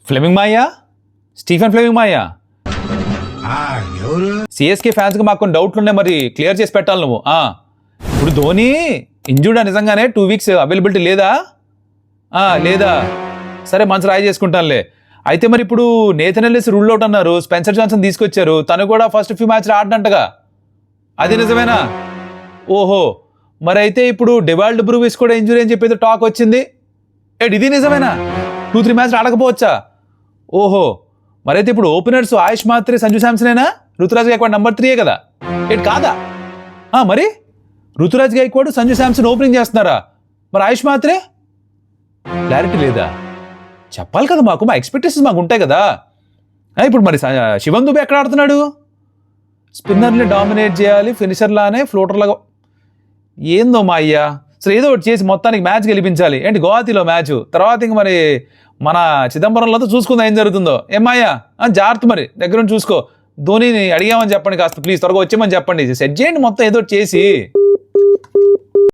Fleming మాయా, Stephen Fleming మాయా. CSK ఫ్యాన్స్కి మాకు కొన్ని డౌట్లు ఉన్నాయి, మరి క్లియర్ చేసి పెట్టాలి నువ్వు. ఇప్పుడు ధోని ఇంజూర్డ్ నిజంగానే 2 వీక్స్ అవైలబిలిటీ లేదా? లేదా, సరే మంచి రాయి చేసుకుంటానులే. అయితే మరి ఇప్పుడు నేథన్ ఎల్లిస్ రూల్ అవుట్ అన్నారు, స్పెన్సర్ జాన్సన్ తీసుకొచ్చారు, తను కూడా ఫస్ట్ ఫ్యూ మ్యాచ్లు ఆడినంటగా, అది నిజమేనా? ఓహో, మరి అయితే ఇప్పుడు డెవాల్డ్ బ్రూవిస్ కూడా ఇంజురీ అని చెప్పేది టాక్ వచ్చింది. ఇది నిజమేనా? 2-3 మ్యాచ్లు ఆడకపోవచ్చా? ఓహో, మరైతే ఇప్పుడు ఓపెనర్స్ ఆయుష్ మాత్రే, సంజు శాంసనేనా? రుతురాజ్ గైక్వాడ్ నెంబర్ 3 కదా? కాదా? మరి రుతురాజ్ గైక్వాడ్, సంజు శాంసన్ ఓపెనింగ్ చేస్తున్నారా? మరి ఆయుష్ మాత్రే క్లారిటీ లేదా? చెప్పాలి కదా మాకు, మా ఎక్స్పెక్టేషన్స్ మాకు ఉంటాయి కదా. ఇప్పుడు మరి శివం దుబే ఎక్కడ ఆడుతున్నాడు? స్పిన్నర్ని డామినేట్ చేయాలి, ఫినిషర్లానే ఫ్లోటర్లాగా. ఏందో మా అయ్యా, అసలు ఏదో ఒకటి చేసి మొత్తానికి మ్యాచ్ గెలిపించాలి. గౌహతిలో మ్యాచ్ తర్వాత ఇంక మరి మన చిదంబరంలో చూసుకుందాం ఏం జరుగుతుందో. ఏమాయ్యా జాగ్రత్త, మరి దగ్గర నుంచి చూసుకో. ధోనిని అడిగామని చెప్పండి, కాస్త ప్లీజ్ త్వరగా వచ్చేమని చెప్పండి, సెట్ చేయండి మొత్తం ఏదో చేసి.